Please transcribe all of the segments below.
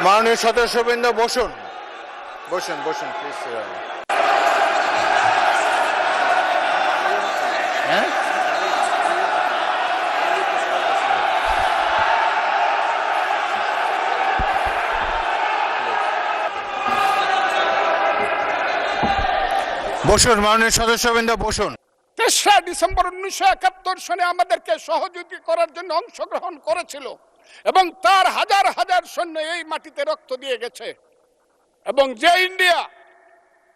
মাননীয় সদস্যবৃন্দ বসুন বসুন বসুন প্লিজ। হ্যাঁ, বসুন মাননীয় সদস্যবৃন্দ বসুন। 3রা ডিসেম্বর 1971 সনে আমাদেরকে সহযোগী করার জন্য অংশগ্রহণ করেছিল এবং তার হাজার হাজার সৈন্য এই মাটিতে রক্ত দিয়ে গেছে। এবং যে ইন্ডিয়া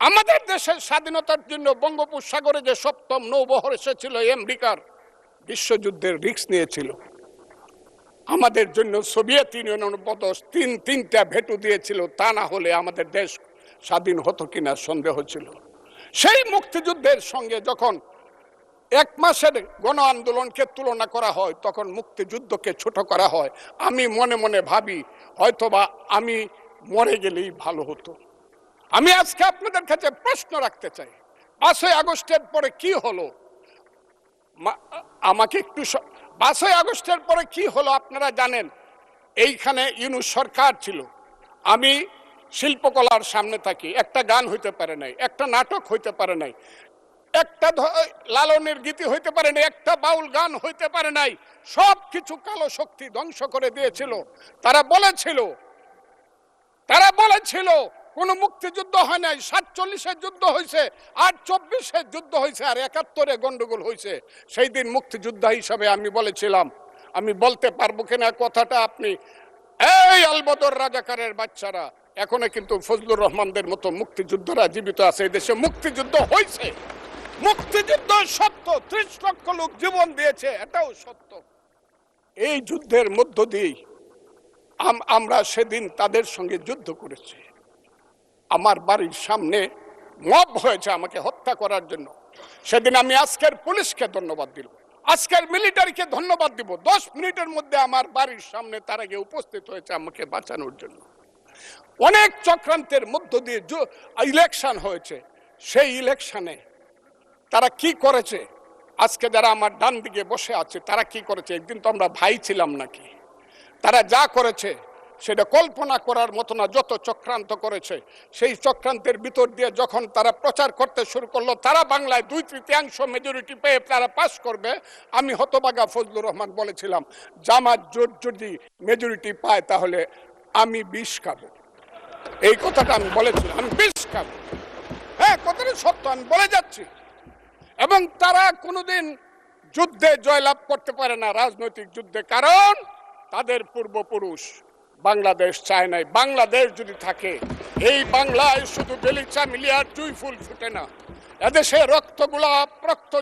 আমাদের দেশের স্বাধীনতার জন্য বঙ্গোপসাগরে যে 7ম নৌবহর এসেছিল, আমেরিকার বিশ্বযুদ্ধের রিস্ক নিয়েছিল, আমাদের জন্য সোভিয়েত ইউনিয়ন বদস তিনটা ভেটু দিয়েছিল, তা না হলে আমাদের দেশ স্বাধীন হতো কিনা সন্দেহ ছিল। সেই মুক্তিযুদ্ধের সঙ্গে যখন 1 মাসের গণ আন্দোলনকে তুলনা করা হয়, তখন মুক্তিযুদ্ধকে ছোট করা হয়। আমি মনে মনে ভাবি হয়তোবা আমি মরে গেলেই ভালো হতো। আমি আজকে আপনাদের কাছে প্রশ্ন রাখতে চাই, 5ই আগস্টের পরে কি হলো? আমাকে একটু 5ই আগস্টের পরে কি হলো আপনারা জানেন। এইখানে ইউনূস সরকার ছিল, আমি শিল্পকলার সামনে থাকি, একটা গান হইতে পারে নাই, একটা নাটক হইতে পারে নাই, একটা লালনের গীতি হইতে পারে নাই, একটা বাউল গান হইতে পারে নাই। সব কিছু কালো শক্তি ধ্বংস করে দিয়েছিল। তারা বলেছিল কোন মুক্তিযুদ্ধ হয় নাই, 47-এর যুদ্ধ হয়েছে, আর 24-এর যুদ্ধ হয়েছে, আর 71-এ গন্ডগোল হয়েছে। সেই দিন মুক্তিযোদ্ধা হিসাবে আমি বলেছিলাম, আমি বলতে পারবো কিনা কথাটা আপনি, এই আলবদর রাজাকারের বাচ্চারা, এখনো কিন্তু ফজলুর রহমানদের মতো মুক্তিযোদ্ধারা জীবিত আছে। এই দেশে মুক্তিযুদ্ধ হয়েছে, মুক্তিযুদ্ধ সত্য, 30 লক্ষ লোক জীবন দিয়েছে, এটাও সত্য। এই যুদ্ধের মধ্য দিয়ে আমরা সেদিন তাদের সঙ্গে যুদ্ধ করেছি। আমার বাড়ির সামনে মব হয়েছে আমাকে হত্যা করার জন্য। সেদিন আমি আজকের পুলিশকে ধন্যবাদ দিব, আজকের মিলিটারিকে ধন্যবাদ দিব। 10 মিনিটের মধ্যে আমার বাড়ির সামনে তারা গিয়ে উপস্থিত হয়েছে আমাকে বাঁচানোর জন্য। অনেক চক্রান্তের মধ্য দিয়ে ইলেকশন হয়েছে। সেই ইলেকশনে তারা কি করেছে, আজকে যারা আমার ডান দিকে বসে আছে তারা কি করেছে, একদিন তো আমরা ভাই ছিলাম নাকি? তারা যা করেছে সেটা কল্পনা করার মতো না। যত চক্রান্ত করেছে, সেই চক্রান্তের ভিতর দিয়ে যখন তারা প্রচার করতে শুরু করলো তারা বাংলায় 2/3 মেজরিটি পেয়ে তারা পাস করবে, আমি হতবাগা ফজলুর রহমান বলেছিলাম জামাত জোট যদি মেজরিটি পায় তাহলে আমি বিষ খাবো। এই কথাটা আমি বলেছিলাম, আমি বিষ খাবো। হ্যাঁ, কথাটা সত্য, আমি বলে যাচ্ছি। এবং তারা কোনোদিন যুদ্ধে জয়লাভ করতে পারে না, রাজনৈতিক যুদ্ধে, কারণ তাদের পূর্বপুরুষ বাংলাদেশ চায় নাই। বাংলাদেশ যদি থাকে, এই বাংলায় শুধু বেলিচা মিলিয়ার জুই ফুল ফুটে না, এদেশে রক্ত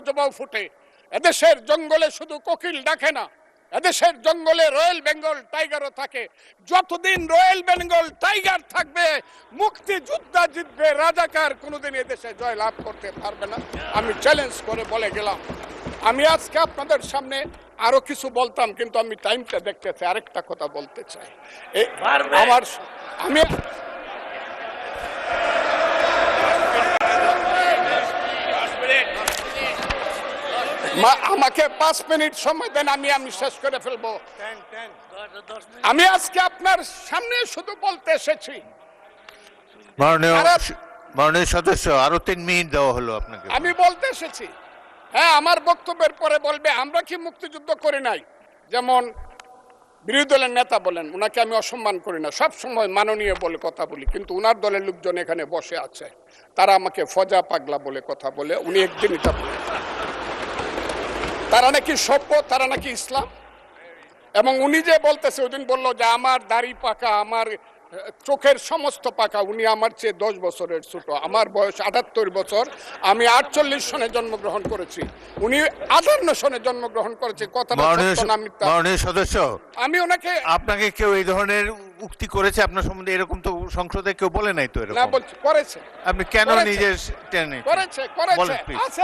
জবাও ফুটে। এদেশের জঙ্গলে শুধু কোকিল ডাকে না, এদেশের জঙ্গলে রয়্যাল বেঙ্গল টাইগারও থাকে। যতদিন রয়্যাল বেঙ্গল টাইগার থাকবে, মুক্তিযোদ্ধা জিতবে, রাজাকার কোনোদিন এদেশে জয় লাভ করতে পারবে না। আমি চ্যালেঞ্জ করে বলে গেলাম। আমি আজকে আপনাদের সামনে আরো কিছু বলতাম, কিন্তু আমি টাইমটা দেখতে চাই, আরেকটা কথা বলতে চাই। আমাকে 5 মিনিট সময় দেন, আমি শেষ করে ফেলবো। আমি আজকে আপনার সামনে শুধু বলতে এসেছি। মাননীয় সদস্য, আরো 3 মিনিট দেওয়া হলো আপনাকে। আমি বলতে এসেছি, হ্যাঁ, আমার বক্তব্যের পরে বলবে আমরা কি মুক্তিযুদ্ধ করি নাই। যেমন বিরোধী দলের নেতা বলেন, ওনাকে আমি অসম্মান করি না, সব সময় মাননীয় বলে কথা বলি, কিন্তু উনার দলের লোকজন এখানে বসে আছে, তারা আমাকে ফজা পাগলা বলে কথা বলে। উনি একদিন এটা বলে তারা নাকি সভ্য, তারা নাকি ইসলাম। এবং উনি যে বলতেছে, ওই দিন বললো যে আমার দাড়ি পাকা, আমার চোখের সমস্ত পাকা। উনি আমার চেয়ে 10 বছরের ছোট, আমার বয়স 78 বছর, আমি 48 সনে জন্মগ্রহণ করেছি, উনি 58 সনে জন্মগ্রহণ করেছে। কথাটা সত্য না মিথ্যা? মাননীয় সদস্য, আমি ওনাকে, আপনাকে কেউ এই ধরনের উক্তি করেছে আপনার সম্বন্ধে? এরকম তো সংসদে কেউ বলে নাই তো। এরকম না বলছি, করেছে। আপনি কেন নিজে টেনে? করেছে আছে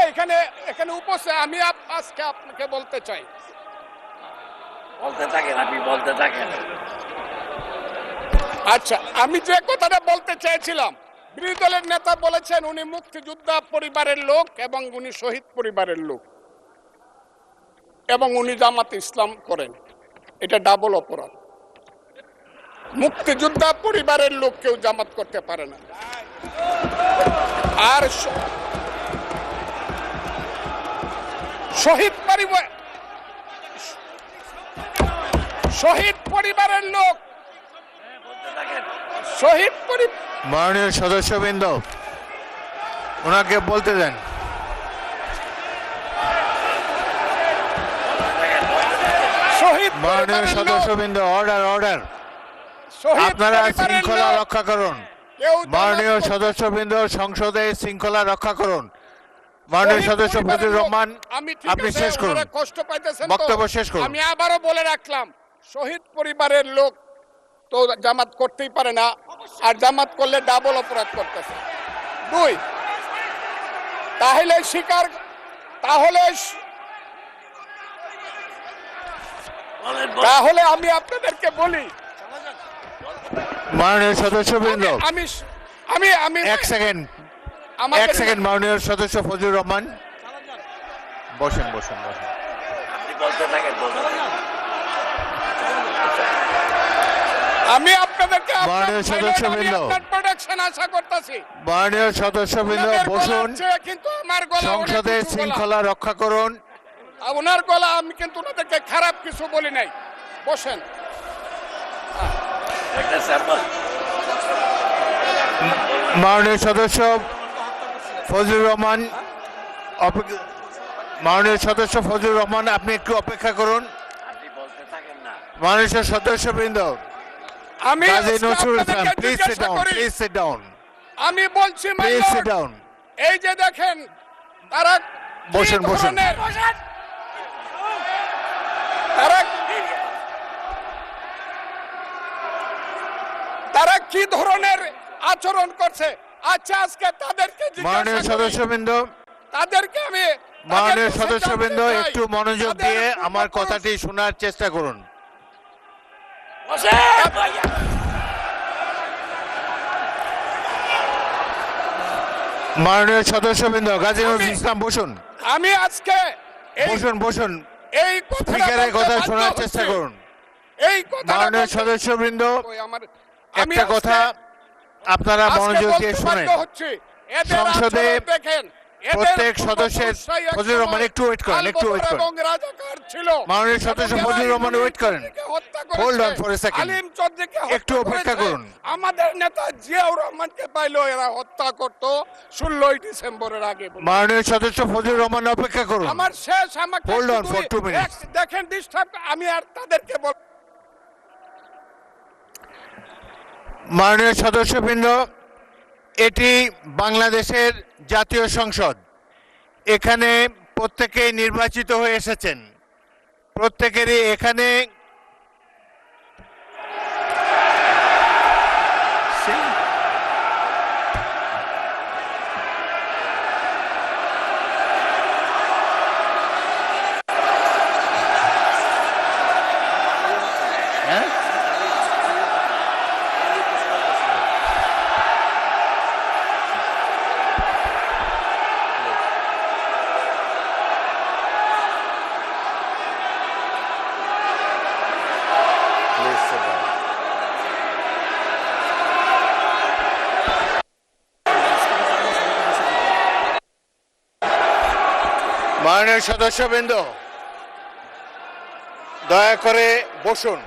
এখানে উপস্থিত। আমি আজকে আপনাকে বলতে চাই, বলতে থাকেন, আপনি বলতে থাকেন। আচ্ছা, আমি যে কথাটা বলতে চেয়েছিলাম, বিরোধী দলের নেতা বলেছেন উনি মুক্তিযোদ্ধা পরিবারের লোক এবং উনি শহীদ পরিবারের লোক এবং উনি জামাত ইসলাম করেন। এটা ডাবল অপরাধ। মুক্তিযোদ্ধা পরিবারের লোক কেউ জামাত করতে পারে না। আর শহীদ পরিবারের লোক, মাননীয় সদস্যবৃন্দ ওনাকে বলতে দেন। মাননীয় সদস্যবৃন্দ, অর্ডার। আপনারা শৃঙ্খলা রক্ষা করুন। মাননীয় সদস্যবৃন্দ, সংসদে শৃঙ্খলা রক্ষা করুন। মাননীয় সদস্য ফজলুর রহমান, আপনি শেষ করুন, কষ্ট পাইতেছেন, বক্তব্য শেষ করুন। আমি আবারও বলে রাখলাম, শহীদ পরিবারের লোক তো জামাত করতেই পারে না, আর জামাত করলে ডাবল অপরাধ করতেছে। 2, তাহলে আমি আপনাদেরকে বলি, মাননীয় সদস্যবৃন্দ, আমি এক সেকেন্ড, মাননীয় সদস্য ফজলুর রহমান বসেন। আমি আপনাদেরকে মাননীয় সদস্যবৃন্দ, প্রোটেকশন আশা করতেছি। মাননীয় সদস্যবৃন্দ বসুন, কিন্তু আমার গলা সংসদে শৃঙ্খলা রক্ষা করুন। ওনার গলা, আমি কিন্তু ওনাদেরকে খারাপ কিছু বলি নাই। বসেন। মাননীয় সদস্য ফজলুর রহমান, আপনি একটু অপেক্ষা করুন। মাননীয় সদস্যবৃন্দ, আমি Kazi Nazrul Islam, please sit down. আমি বলছি, এই যে দেখেন, তারা বসুন। তারা কি ধরনের আচরণ করছে? আচ্ছা, আজকে তাদেরকে মাননীয় সদস্যবৃন্দ, একটু মনোযোগ দিয়ে আমার কথাটি শোনার চেষ্টা করুন। মাননীয় সদস্যবৃন্দ, গাজী নজরুল ইসলাম বসুন। আমি আজকে বসুন, এই স্পিকারের কথা শোনার চেষ্টা করুন। মাননীয় সদস্যবৃন্দ, একটা কথা আপনারা মনোযোগ দিয়ে শুনেন। সংসদে প্রত্যেক সদস্যের, ফজলুর রহমান একটু ওয়েট করেন। মাননীয় সদস্য ফজলুর রহমান ওয়েট করেন। Hold on for a second, একটু অপেক্ষা করুন। আমাদের নেতা জিয়াউর রহমানকে পাইলো এরা হত্যা করতো 16 ডিসেম্বরের আগে। মাননীয় সদস্য ফজলুর রহমান অপেক্ষা করুন। আমার শেষ, আমাকে হোল্ড অন ফর 2 মিনিটস। দেখেন, ডিস্টার্ব, আমি আর তাদেরকে বল। মাননীয় সদস্যবৃন্দ, এটি বাংলাদেশের জাতীয় সংসদ। এখানে প্রত্যেকেই নির্বাচিত হয়ে এসেছেন। প্রত্যেকেরই এখানে মাননীয় সদস্যবৃন্দ, দয়া করে বসুন।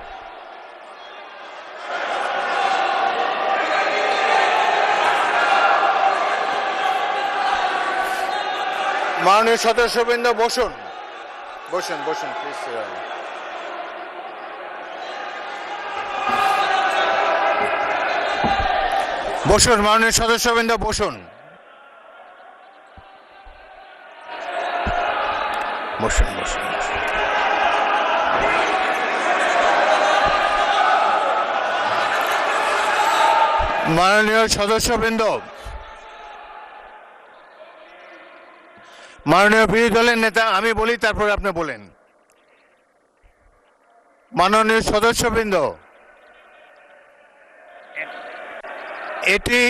মাননীয় সদস্যবৃন্দ বসুন। প্লিজ। বসুন, মাননীয় সদস্যবৃন্দ বসুন। মাননীয় সদস্যবৃন্দ, মাননীয় বিরোধী দলের নেতা, আমি বলি তারপরে আপনি বলেন। মাননীয় সদস্যবৃন্দ, এটি